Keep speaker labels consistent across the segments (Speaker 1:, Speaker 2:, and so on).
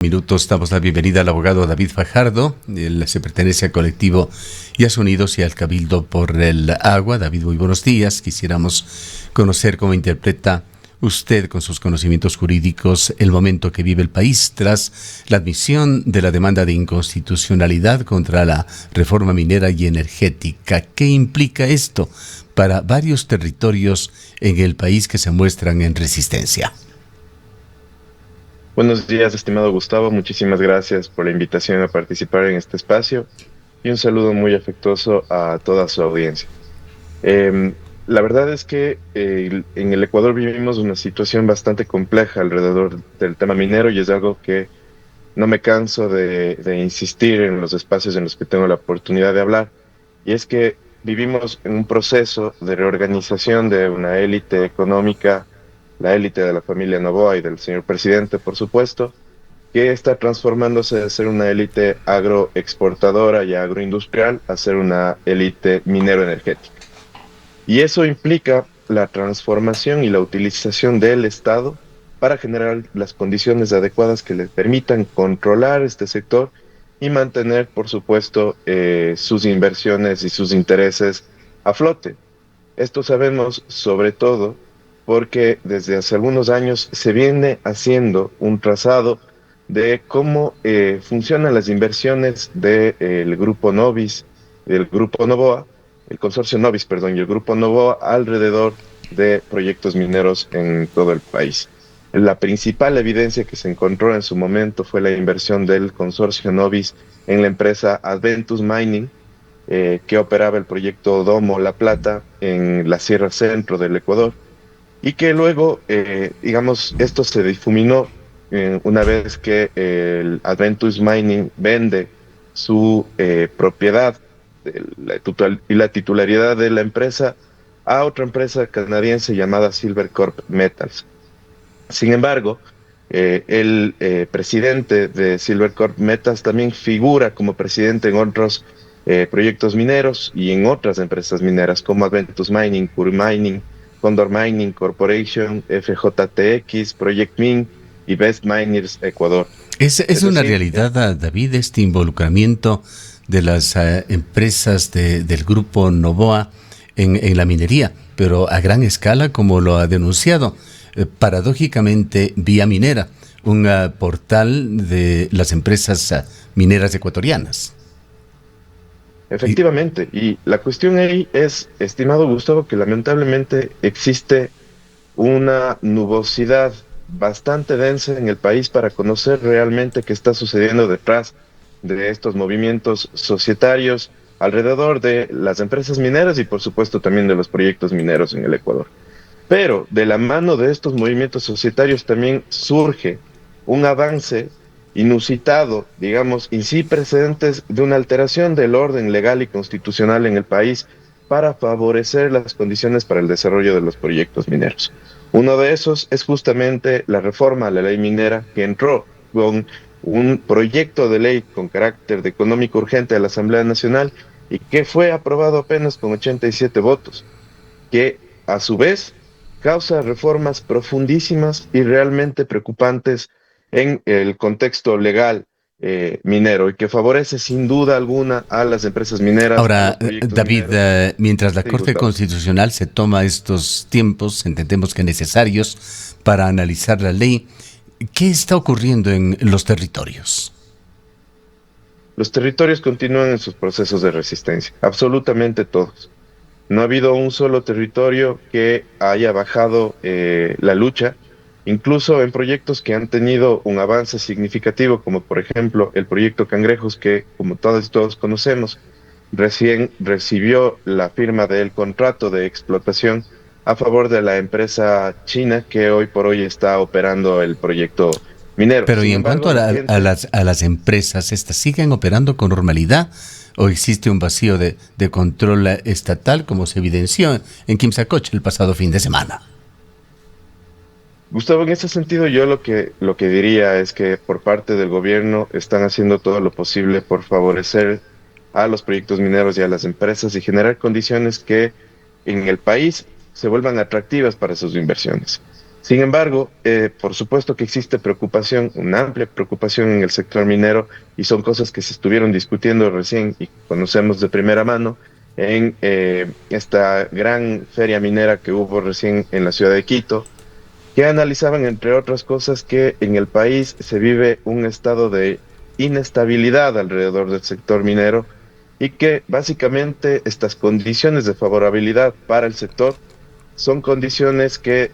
Speaker 1: Minutos damos la bienvenida al abogado David Fajardo. Él se pertenece al colectivo Yas Unidos y al Cabildo por el Agua. David, muy buenos días. Quisiéramos conocer cómo interpreta usted, con sus conocimientos jurídicos, el momento que vive el país tras la admisión de la demanda de inconstitucionalidad contra la reforma minera y energética. ¿Qué implica esto para varios territorios en el país que se muestran en resistencia?
Speaker 2: Buenos días, estimado Gustavo. Muchísimas gracias por la invitación a participar en este espacio y un saludo muy afectuoso a toda su audiencia. La verdad es que en el Ecuador vivimos una situación bastante compleja alrededor del tema minero y es algo que no me canso de insistir en los espacios en los que tengo la oportunidad de hablar. Y es que vivimos en un proceso de reorganización de una élite económica, la élite de la familia Noboa y del señor presidente, por supuesto, que está transformándose de ser una élite agroexportadora y agroindustrial a ser una élite minero-energética. Y eso implica la transformación y la utilización del Estado para generar las condiciones adecuadas que le permitan controlar este sector y mantener, por supuesto, sus inversiones y sus intereses a flote. Esto sabemos sobre todo porque desde hace algunos años se viene haciendo un trazado de cómo funcionan las inversiones del grupo Novis, del grupo Noboa, el consorcio Novis, perdón, y el grupo Noboa alrededor de proyectos mineros en todo el país. La principal evidencia que se encontró en su momento fue la inversión del consorcio Novis en la empresa Adventus Mining, que operaba el proyecto Domo La Plata en la Sierra Centro del Ecuador, y que luego, digamos, esto se difuminó una vez que el Adventus Mining vende su propiedad y la titularidad de la empresa a otra empresa canadiense llamada Silvercorp Metals. Sin embargo, el presidente de Silvercorp Metals también figura como presidente en otros proyectos mineros y en otras empresas mineras como Adventus Mining, Pure Mining, Condor Mining Corporation, FJTX, Project Min y Best Miners Ecuador.
Speaker 1: Es una realidad, David, este involucramiento de las empresas del grupo Noboa en la minería, pero a gran escala, como lo ha denunciado, paradójicamente Vía Minera, un portal de las empresas mineras ecuatorianas.
Speaker 2: Efectivamente, y la cuestión ahí es, estimado Gustavo, que lamentablemente existe una nubosidad bastante densa en el país para conocer realmente qué está sucediendo detrás de estos movimientos societarios alrededor de las empresas mineras y por supuesto también de los proyectos mineros en el Ecuador. Pero de la mano de estos movimientos societarios también surge un avance inusitado, digamos, y sin precedentes de una alteración del orden legal y constitucional en el país para favorecer las condiciones para el desarrollo de los proyectos mineros. Uno de esos es justamente la reforma a la ley minera que entró con un proyecto de ley con carácter de económico urgente a la Asamblea Nacional y que fue aprobado apenas con 87 votos, que a su vez causa reformas profundísimas y realmente preocupantes en el contexto legal minero y que favorece sin duda alguna a las empresas mineras, a
Speaker 1: Ahora,
Speaker 2: los proyectos
Speaker 1: David,
Speaker 2: mineros.
Speaker 1: mientras la
Speaker 2: Sí,
Speaker 1: Corte
Speaker 2: Gustavo.
Speaker 1: Constitucional se toma estos tiempos, entendemos que necesarios para analizar la ley, ¿qué está ocurriendo en los territorios?
Speaker 2: Los territorios continúan en sus procesos de resistencia, absolutamente todos. No ha habido un solo territorio que haya bajado la lucha, incluso en proyectos que han tenido un avance significativo, como por ejemplo el proyecto Cangrejos, que como todos y todos conocemos, recién recibió la firma del contrato de explotación a favor de la empresa china que hoy por hoy está operando el proyecto minero.
Speaker 1: Pero y
Speaker 2: Sin
Speaker 1: en cuanto
Speaker 2: embargo,
Speaker 1: a,
Speaker 2: reciente.
Speaker 1: a las empresas, ¿estas siguen operando con normalidad o existe un vacío de control estatal como se evidenció en Quimsacoche el pasado fin de semana?
Speaker 2: Gustavo, en ese sentido yo lo que diría es que por parte del gobierno están haciendo todo lo posible por favorecer a los proyectos mineros y a las empresas y generar condiciones que en el país se vuelvan atractivas para sus inversiones. Sin embargo, por supuesto que existe preocupación, una amplia preocupación en el sector minero, y son cosas que se estuvieron discutiendo recién y conocemos de primera mano en esta gran feria minera que hubo recién en la ciudad de Quito, que analizaban, entre otras cosas, que en el país se vive un estado de inestabilidad alrededor del sector minero y que básicamente estas condiciones de favorabilidad para el sector son condiciones que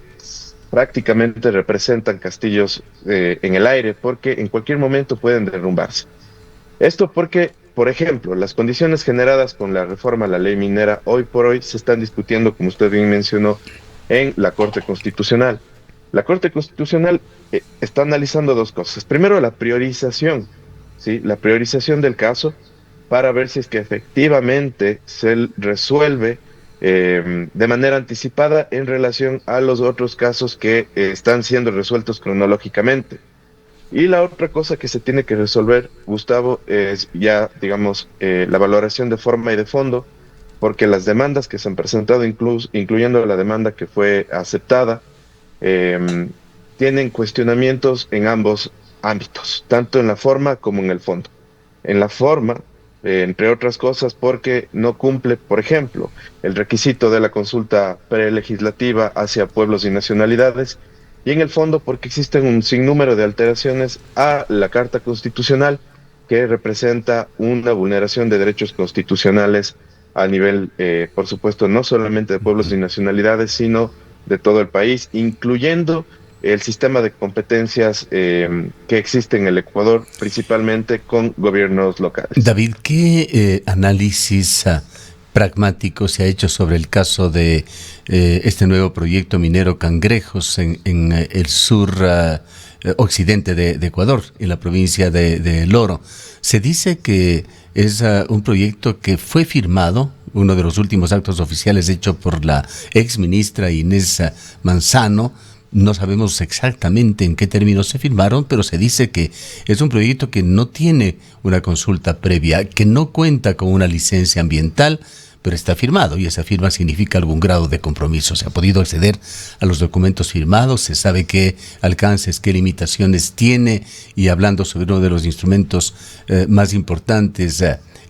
Speaker 2: prácticamente representan castillos en el aire porque en cualquier momento pueden derrumbarse. Esto porque, por ejemplo, las condiciones generadas con la reforma a la ley minera hoy por hoy se están discutiendo, como usted bien mencionó, en la Corte Constitucional. La Corte Constitucional está analizando dos cosas. Primero, la priorización, ¿sí? La priorización del caso para ver si es que efectivamente se resuelve de manera anticipada en relación a los otros casos que están siendo resueltos cronológicamente. Y la otra cosa que se tiene que resolver, Gustavo, es ya, digamos, la valoración de forma y de fondo, porque las demandas que se han presentado, incluyendo la demanda que fue aceptada, eh, tienen cuestionamientos en ambos ámbitos, tanto en la forma como en el fondo. En la forma, entre otras cosas, porque no cumple, por ejemplo, el requisito de la consulta prelegislativa hacia pueblos y nacionalidades, y en el fondo porque existen un sinnúmero de alteraciones a la Carta Constitucional que representa una vulneración de derechos constitucionales a nivel, por supuesto, no solamente de pueblos y nacionalidades, sino de todo el país, incluyendo el sistema de competencias que existe en el Ecuador, principalmente con gobiernos locales.
Speaker 1: David, ¿qué análisis pragmático se ha hecho sobre el caso de este nuevo proyecto minero Cangrejos en el sur occidente de Ecuador, en la provincia de Loro? Se dice que es un proyecto que fue firmado, uno de los últimos actos oficiales hecho por la ex ministra Inés Manzano. No sabemos exactamente en qué términos se firmaron, pero se dice que es un proyecto que no tiene una consulta previa, que no cuenta con una licencia ambiental, pero está firmado, y esa firma significa algún grado de compromiso. Se ha podido acceder a los documentos firmados, se sabe qué alcances, qué limitaciones tiene, y hablando sobre uno de los instrumentos más importantes,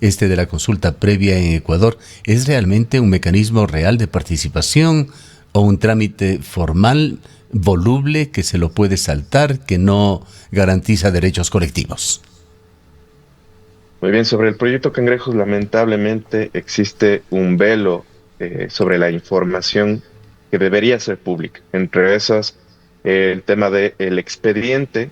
Speaker 1: este de la consulta previa en Ecuador, ¿es realmente un mecanismo real de participación o un trámite formal, voluble, que se lo puede saltar, que no garantiza derechos colectivos?
Speaker 2: Muy bien, sobre el proyecto Cangrejos, lamentablemente existe un velo sobre la información que debería ser pública. Entre esas, el tema del expediente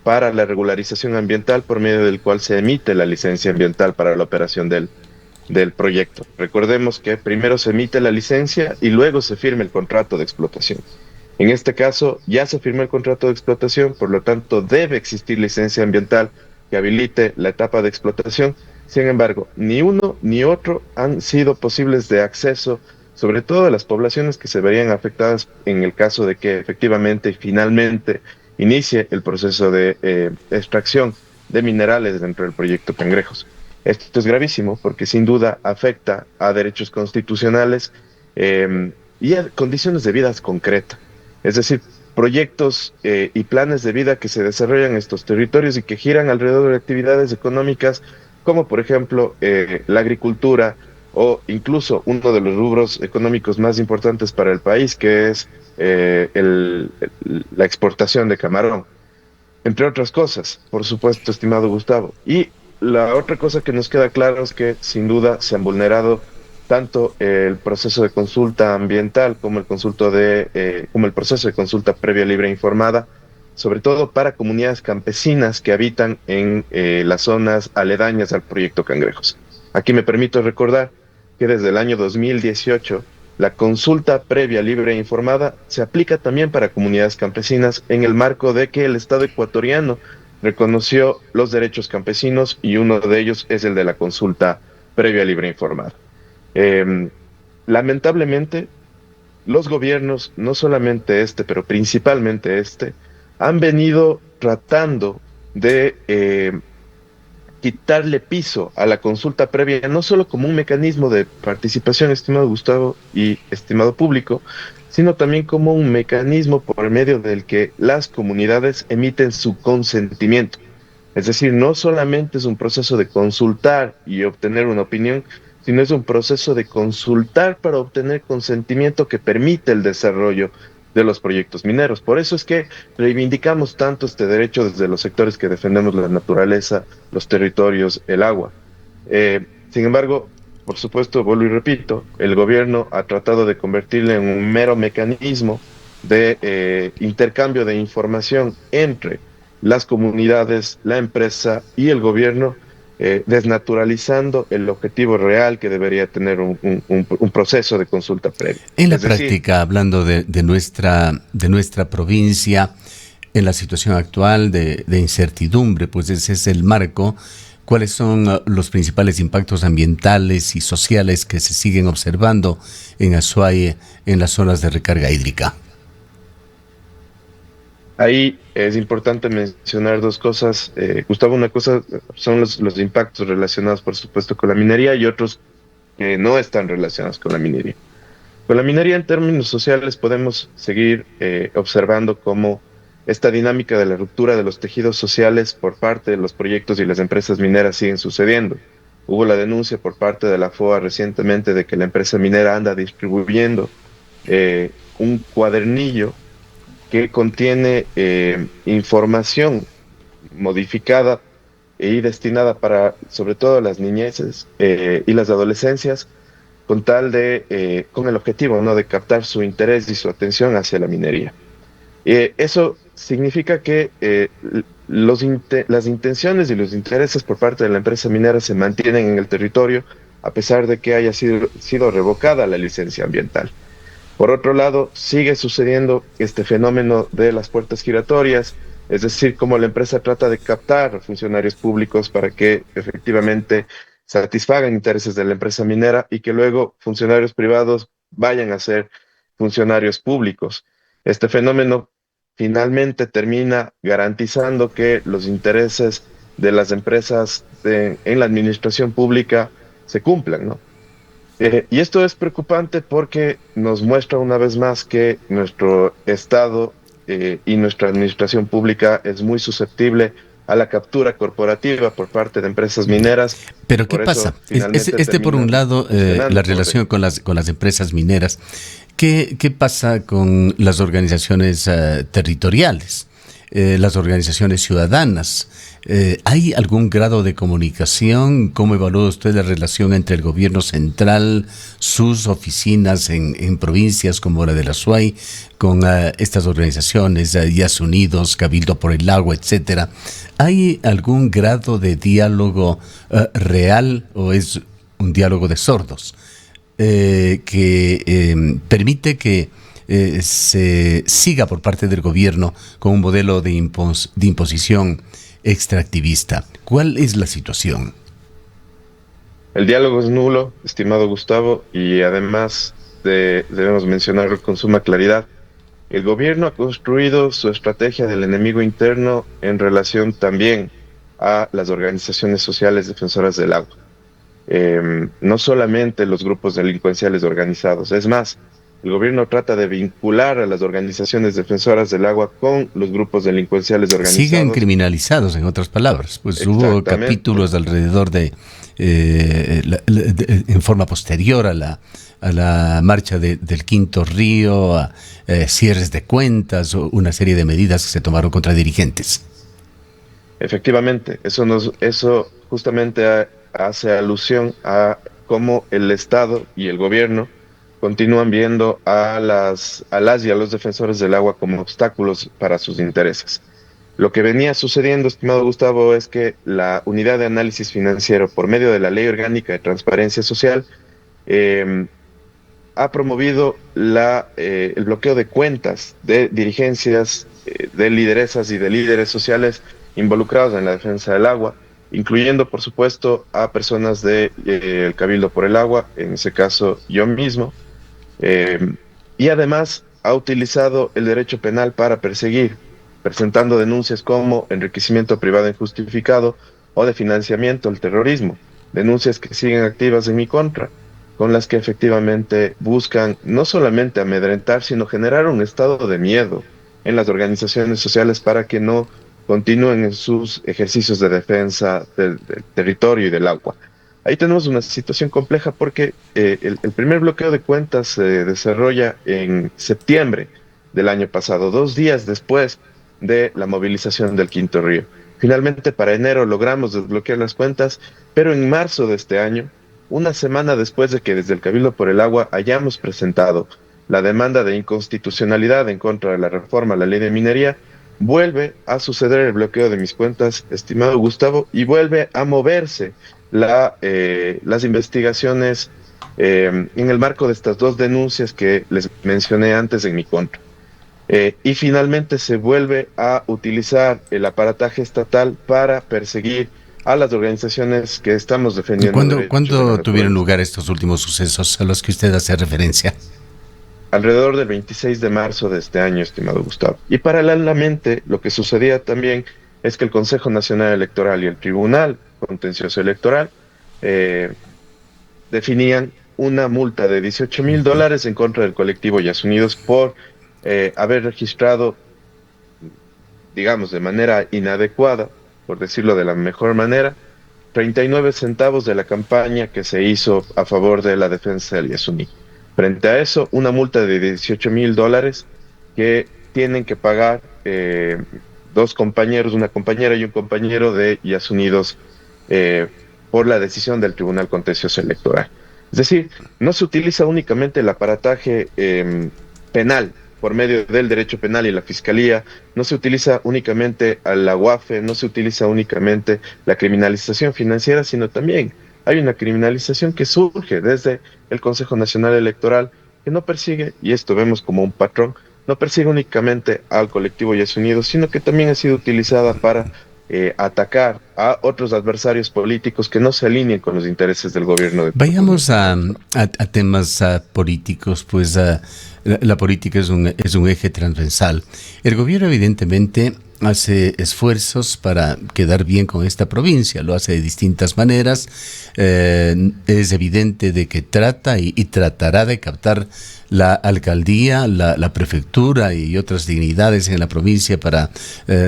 Speaker 2: para la regularización ambiental por medio del cual se emite la licencia ambiental para la operación del proyecto. Recordemos que primero se emite la licencia y luego se firma el contrato de explotación. En este caso, ya se firmó el contrato de explotación, por lo tanto, debe existir licencia ambiental que habilite la etapa de explotación. Sin embargo, ni uno ni otro han sido posibles de acceso, sobre todo a las poblaciones que se verían afectadas en el caso de que efectivamente y finalmente inicie el proceso de extracción de minerales dentro del proyecto Cangrejos. Esto es gravísimo porque sin duda afecta a derechos constitucionales y a condiciones de vida concretas. Es decir, proyectos y planes de vida que se desarrollan en estos territorios y que giran alrededor de actividades económicas como por ejemplo la agricultura o incluso uno de los rubros económicos más importantes para el país, que es la exportación de camarón, entre otras cosas, por supuesto, estimado Gustavo. Y la otra cosa que nos queda claro es que sin duda se han vulnerado tanto el proceso de consulta ambiental como como el proceso de consulta previa, libre e informada, sobre todo para comunidades campesinas que habitan en las zonas aledañas al proyecto Cangrejos. Aquí me permito recordar que desde el año 2018 la consulta previa, libre e informada se aplica también para comunidades campesinas en el marco de que el Estado ecuatoriano reconoció los derechos campesinos y uno de ellos es el de la consulta previa, libre e informada. Eh, Lamentablemente, los gobiernos, no solamente este, pero principalmente este, han venido tratando de quitarle piso a la consulta previa, no solo como un mecanismo de participación, estimado Gustavo y estimado público, sino también como un mecanismo por medio del que las comunidades emiten su consentimiento. Es decir, no solamente es un proceso de consultar y obtener una opinión, sino es un proceso de consultar para obtener consentimiento que permite el desarrollo de los proyectos mineros. Por eso es que reivindicamos tanto este derecho desde los sectores que defendemos la naturaleza, los territorios, el agua. Sin embargo, por supuesto, vuelvo y repito, el gobierno ha tratado de convertirlo en un mero mecanismo de intercambio de información entre las comunidades, la empresa y el gobierno, desnaturalizando el objetivo real que debería tener un proceso de consulta previa.
Speaker 1: En la práctica, hablando de nuestra provincia, en la situación actual de incertidumbre, pues ese es el marco. ¿Cuáles son los principales impactos ambientales y sociales que se siguen observando en Azuay, en las zonas de recarga hídrica?
Speaker 2: Ahí es importante mencionar dos cosas. Gustavo, una cosa son los impactos relacionados, por supuesto, con la minería y otros que no están relacionados con la minería. Con la minería en términos sociales podemos seguir observando cómo esta dinámica de la ruptura de los tejidos sociales por parte de los proyectos y las empresas mineras siguen sucediendo. Hubo la denuncia por parte de la FOA recientemente de que la empresa minera anda distribuyendo un cuadernillo que contiene información modificada y destinada para, sobre todo, las niñeces y las adolescencias, con con el objetivo, ¿no?, de captar su interés y su atención hacia la minería. Eso significa que las intenciones y los intereses por parte de la empresa minera se mantienen en el territorio a pesar de que haya sido revocada la licencia ambiental. Por otro lado, sigue sucediendo este fenómeno de las puertas giratorias, es decir, cómo la empresa trata de captar funcionarios públicos para que efectivamente satisfagan intereses de la empresa minera y que luego funcionarios privados vayan a ser funcionarios públicos. Este fenómeno finalmente termina garantizando que los intereses de las empresas en la administración pública se cumplan, ¿no? Y esto es preocupante porque nos muestra una vez más que nuestro Estado y nuestra administración pública es muy susceptible a la captura corporativa por parte de empresas mineras.
Speaker 1: Pero ¿qué pasa? Por un lado, la relación con las empresas mineras. ¿Qué pasa con las organizaciones territoriales, las organizaciones ciudadanas? ¿Hay algún grado de comunicación? ¿Cómo evalúa usted la relación entre el gobierno central, sus oficinas en provincias como la de la Azuay, con estas organizaciones, Yas Unidos, Cabildo por el Agua, etcétera? ¿Hay algún grado de diálogo real o es un diálogo de sordos que permite que se siga por parte del gobierno con un modelo de imposición extractivista? ¿Cuál es la situación?
Speaker 2: El diálogo es nulo, estimado Gustavo, y además debemos mencionarlo con suma claridad. El gobierno ha construido su estrategia del enemigo interno en relación también a las organizaciones sociales defensoras del agua. No solamente los grupos delincuenciales organizados, es más, el gobierno trata de vincular a las organizaciones defensoras del agua con los grupos delincuenciales organizados.
Speaker 1: Siguen criminalizados, en otras palabras. Pues hubo capítulos alrededor en forma posterior a la marcha del Quinto Río, a cierres de cuentas, o una serie de medidas que se tomaron contra dirigentes.
Speaker 2: Efectivamente, eso justamente hace alusión a cómo el Estado y el gobierno continúan viendo a las y a los defensores del agua como obstáculos para sus intereses. Lo que venía sucediendo, estimado Gustavo, es que la Unidad de Análisis Financiero, por medio de la Ley Orgánica de Transparencia Social, ha promovido el bloqueo de cuentas de dirigencias, de lideresas y de líderes sociales involucrados en la defensa del agua, incluyendo, por supuesto, a personas del Cabildo por el Agua, en ese caso yo mismo, y además ha utilizado el derecho penal para perseguir, presentando denuncias como enriquecimiento privado injustificado o de financiamiento al terrorismo, denuncias que siguen activas en mi contra, con las que efectivamente buscan no solamente amedrentar, sino generar un estado de miedo en las organizaciones sociales para que no continúen en sus ejercicios de defensa del territorio y del agua. Ahí tenemos una situación compleja porque el primer bloqueo de cuentas se desarrolla en septiembre del año pasado, 2 días después de la movilización del Quinto Río. Finalmente, para enero logramos desbloquear las cuentas, pero en marzo de este año, una semana después de que desde el Cabildo por el Agua hayamos presentado la demanda de inconstitucionalidad en contra de la reforma a la ley de minería, vuelve a suceder el bloqueo de mis cuentas, estimado Gustavo, y vuelve a moverse las investigaciones en el marco de estas dos denuncias que les mencioné antes en mi contra. Y finalmente se vuelve a utilizar el aparataje estatal para perseguir a las organizaciones que estamos defendiendo.
Speaker 1: ¿Cuándo tuvieron lugar estos últimos sucesos a los que usted hace referencia?
Speaker 2: Alrededor del 26 de marzo de este año, estimado Gustavo. Y paralelamente, lo que sucedía también es que el Consejo Nacional Electoral y el Tribunal Contencioso Electoral definían una multa de $18,000 en contra del colectivo Yas Unidos por haber registrado, digamos, de manera inadecuada, por decirlo de la mejor manera, 39 centavos de la campaña que se hizo a favor de la defensa del Yasuní. Frente a eso, una multa de $18,000 que tienen que pagar dos compañeros, una compañera y un compañero de Yas Unidos, por la decisión del Tribunal Contencioso Electoral. Es decir, no se utiliza únicamente el aparataje penal por medio del derecho penal y la fiscalía, no se utiliza únicamente a la UAFE, no se utiliza únicamente la criminalización financiera, sino también hay una criminalización que surge desde el Consejo Nacional Electoral, que no persigue, y esto vemos como un patrón, no persigue únicamente al colectivo Yas Unidos, sino que también ha sido utilizada para atacar a otros adversarios políticos que no se alineen con los intereses del gobierno.
Speaker 1: Vayamos a temas políticos, pues la política es un eje transversal. El gobierno evidentemente hace esfuerzos para quedar bien con esta provincia, lo hace de distintas maneras, es evidente de que trata y tratará de captar la alcaldía, la prefectura y otras dignidades en la provincia para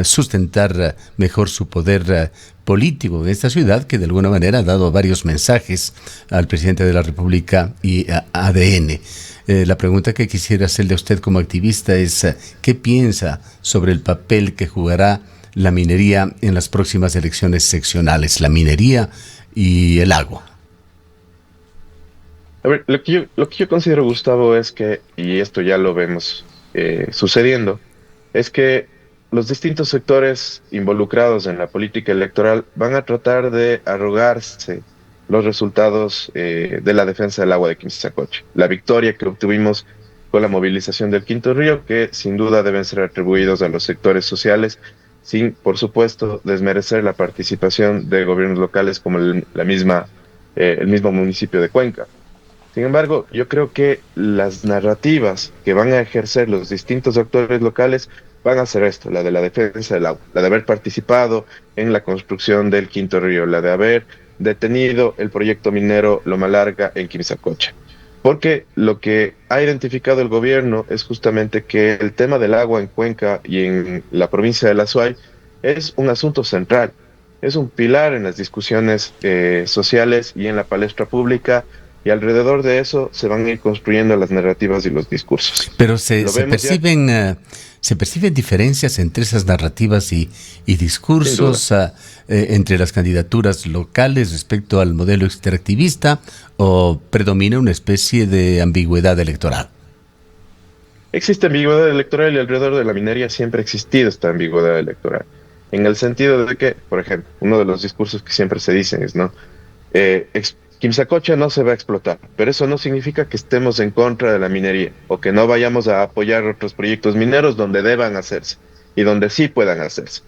Speaker 1: sustentar mejor su poder político en esta ciudad, que de alguna manera ha dado varios mensajes al presidente de la República y a ADN. La pregunta que quisiera hacerle a usted como activista es ¿qué piensa sobre el papel que jugará la minería en las próximas elecciones seccionales, la minería y el agua?
Speaker 2: A ver, lo que yo considero, Gustavo, es que, y esto ya lo vemos sucediendo, es que los distintos sectores involucrados en la política electoral van a tratar de arrogarse los resultados de la defensa del agua de Quimsacocha. La victoria que obtuvimos con la movilización del Quinto Río, que sin duda deben ser atribuidos a los sectores sociales, sin, por supuesto, desmerecer la participación de gobiernos locales como el mismo municipio de Cuenca. Sin embargo, yo creo que las narrativas que van a ejercer los distintos actores locales van a ser esto, la de la defensa del agua, la de haber participado en la construcción del Quinto Río, la de haber detenido el proyecto minero Loma Larga en Quimsacocha. Porque lo que ha identificado el gobierno es justamente que el tema del agua en Cuenca y en la provincia de La Suay es un asunto central, es un pilar en las discusiones sociales y en la palestra pública, y alrededor de eso se van a ir construyendo las narrativas y los discursos.
Speaker 1: Pero se perciben diferencias entre esas narrativas y discursos entre las candidaturas locales respecto al modelo extractivista, o predomina una especie de ambigüedad electoral.
Speaker 2: Existe ambigüedad electoral y alrededor de la minería siempre ha existido esta ambigüedad electoral. En el sentido de que, por ejemplo, uno de los discursos que siempre se dicen es, ¿no? Quimsacocha no se va a explotar, pero eso no significa que estemos en contra de la minería o que no vayamos a apoyar otros proyectos mineros donde deban hacerse y donde sí puedan hacerse.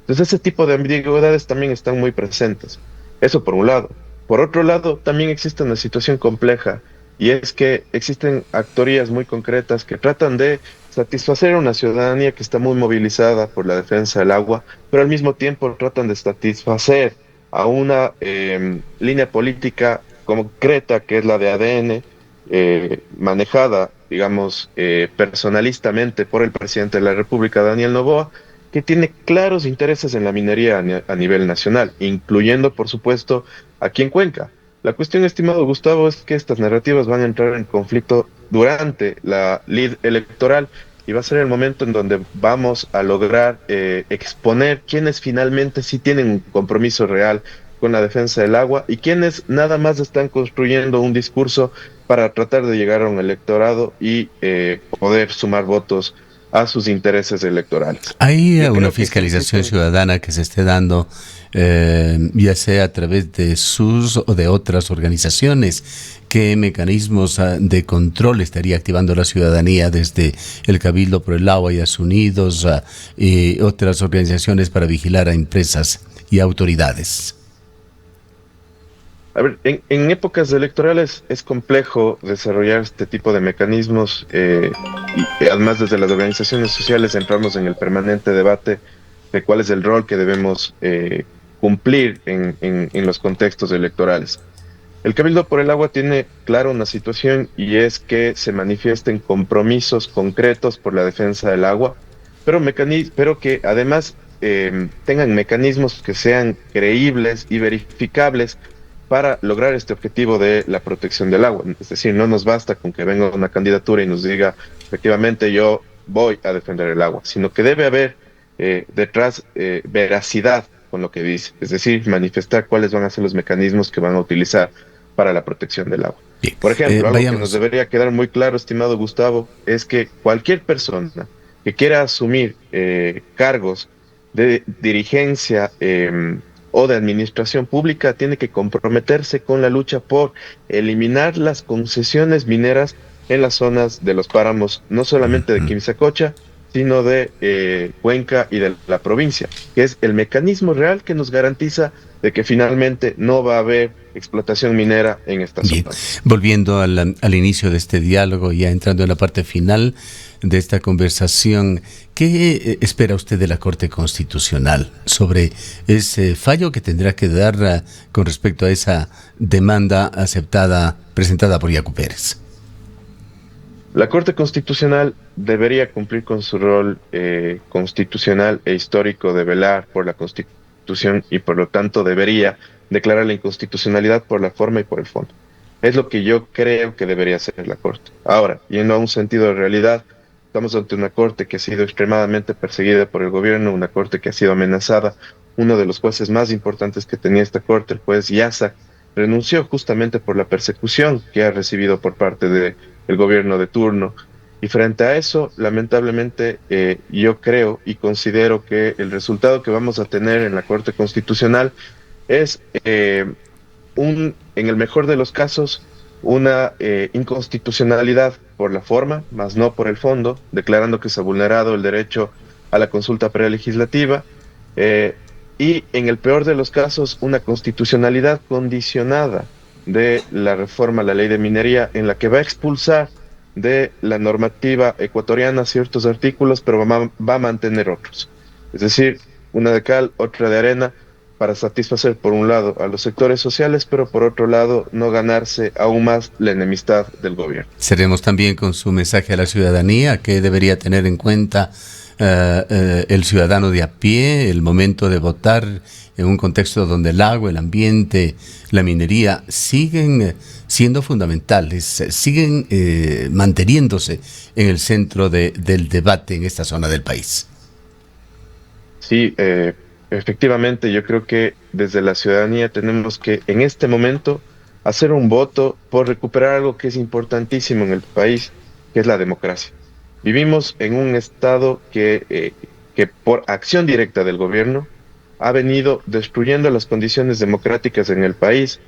Speaker 2: Entonces ese tipo de ambigüedades también están muy presentes. Eso por un lado. Por otro lado, también existe una situación compleja, y es que existen actorías muy concretas que tratan de satisfacer a una ciudadanía que está muy movilizada por la defensa del agua, pero al mismo tiempo tratan de satisfacer a una línea política concreta que es la de ADN, manejada, digamos, personalistamente por el presidente de la República, Daniel Noboa, que tiene claros intereses en la minería a nivel nacional, incluyendo, por supuesto, aquí en Cuenca. La cuestión, estimado Gustavo, es que estas narrativas van a entrar en conflicto durante la lid electoral y va a ser el momento en donde vamos a lograr exponer quienes finalmente sí tienen un compromiso real con la defensa del agua y quienes nada más están construyendo un discurso para tratar de llegar a un electorado y poder sumar votos a sus intereses electorales.
Speaker 1: ¿Hay
Speaker 2: Yo
Speaker 1: una
Speaker 2: creo que sí
Speaker 1: fiscalización
Speaker 2: existen.
Speaker 1: ciudadana que se esté dando, ya sea a través de sus o de otras organizaciones? ¿Qué mecanismos de control estaría activando la ciudadanía desde el Cabildo por el Agua y Asunidos y otras organizaciones para vigilar a empresas y autoridades?
Speaker 2: A ver, en épocas electorales es complejo desarrollar este tipo de mecanismos y además desde las organizaciones sociales entramos en el permanente debate de cuál es el rol que debemos cumplir en los contextos electorales. El Cabildo por el Agua tiene claro una situación y es que se manifiesten compromisos concretos por la defensa del agua, pero que además tengan mecanismos que sean creíbles y verificables para lograr este objetivo de la protección del agua. Es decir, no nos basta con que venga una candidatura y nos diga, efectivamente, yo voy a defender el agua, sino que debe haber detrás veracidad con lo que dice, es decir, manifestar cuáles van a ser los mecanismos que van a utilizar para la protección del agua.
Speaker 1: Bien,
Speaker 2: Por ejemplo, algo que nos
Speaker 1: vayamos.
Speaker 2: debería quedar muy claro, estimado Gustavo, es que cualquier persona que quiera asumir cargos de dirigencia o de administración pública tiene que comprometerse con la lucha por eliminar las concesiones mineras en las zonas de los páramos, no solamente de
Speaker 1: Ujú.
Speaker 2: Quimsacocha, sino de Cuenca y de la provincia, que es el mecanismo real que nos garantiza de que finalmente no va a haber explotación minera en estas
Speaker 1: Bien,
Speaker 2: zonas.
Speaker 1: volviendo al inicio de este diálogo, ya entrando en la parte final de esta conversación, ¿qué espera usted de la Corte Constitucional sobre ese fallo que tendrá que dar con respecto a esa demanda aceptada, presentada por Yacu Pérez?
Speaker 2: La Corte Constitucional debería cumplir con su rol constitucional e histórico de velar por la Constitución y por lo tanto debería declarar la inconstitucionalidad por la forma y por el fondo. Es lo que yo creo que debería hacer la Corte. Ahora, yendo a un sentido de realidad, estamos ante una Corte que ha sido extremadamente perseguida por el gobierno, una Corte que ha sido amenazada. Uno de los jueces más importantes que tenía esta Corte, el juez Yasa, renunció justamente por la persecución que ha recibido por parte de el gobierno de turno. Y frente a eso, lamentablemente, yo creo y considero que el resultado que vamos a tener en la Corte Constitucional es, en el mejor de los casos, una inconstitucionalidad por la forma, más no por el fondo, declarando que se ha vulnerado el derecho a la consulta prelegislativa, eh, y en el peor de los casos, una constitucionalidad condicionada de la reforma a la ley de minería en la que va a expulsar de la normativa ecuatoriana ciertos artículos, pero va a mantener otros. Es decir, una de cal, otra de arena, para satisfacer por un lado a los sectores sociales, pero por otro lado no ganarse aún más la enemistad del gobierno.
Speaker 1: Seremos también con su mensaje a la ciudadanía que debería tener en cuenta el ciudadano de a pie, el momento de votar en un contexto donde el agua, el ambiente, la minería siguen siendo fundamentales, siguen manteniéndose en el centro del debate en esta zona del país.
Speaker 2: Sí, efectivamente, yo creo que desde la ciudadanía tenemos que en este momento hacer un voto por recuperar algo que es importantísimo en el país, que es la democracia. Vivimos en un estado que por acción directa del gobierno ha venido destruyendo las condiciones democráticas en el país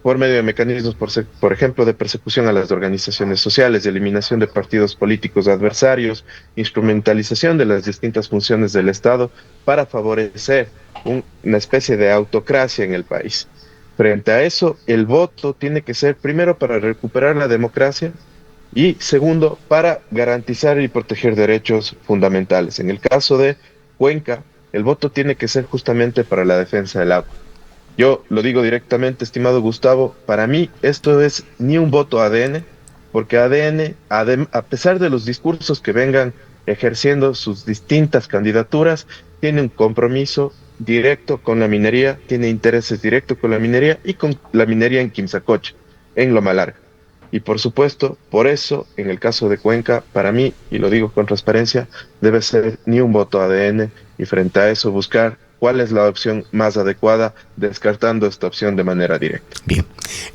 Speaker 2: por medio de mecanismos, por ejemplo, de persecución a las organizaciones sociales, de eliminación de partidos políticos adversarios, instrumentalización de las distintas funciones del Estado para favorecer una especie de autocracia en el país. Frente a eso, el voto tiene que ser primero para recuperar la democracia y segundo para garantizar y proteger derechos fundamentales. En el caso de Cuenca, el voto tiene que ser justamente para la defensa del agua. Yo lo digo directamente, estimado Gustavo, para mí esto es ni un voto ADN, porque ADN, a pesar de los discursos que vengan ejerciendo sus distintas candidaturas, tiene un compromiso directo con la minería, tiene intereses directos con la minería y con la minería en Quimsacocha, en Loma Larga. Y por supuesto, por eso, en el caso de Cuenca, para mí, y lo digo con transparencia, debe ser ni un voto ADN y frente a eso buscar cuál es la opción más adecuada, descartando esta opción de manera directa.
Speaker 1: Bien,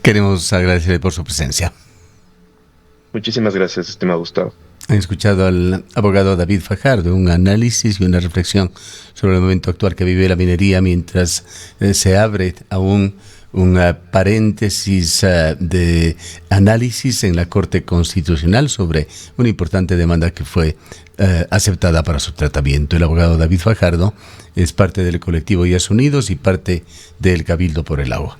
Speaker 1: queremos agradecerle por su presencia.
Speaker 2: Muchísimas gracias, estimado Gustavo.
Speaker 1: Han escuchado al abogado David Fajardo, un análisis y una reflexión sobre el momento actual que vive la minería mientras se abre aún un paréntesis de análisis en la Corte Constitucional sobre una importante demanda que fue aceptada para su tratamiento. El abogado David Fajardo es parte del colectivo Ellas Unidos y parte del Cabildo por el Agua.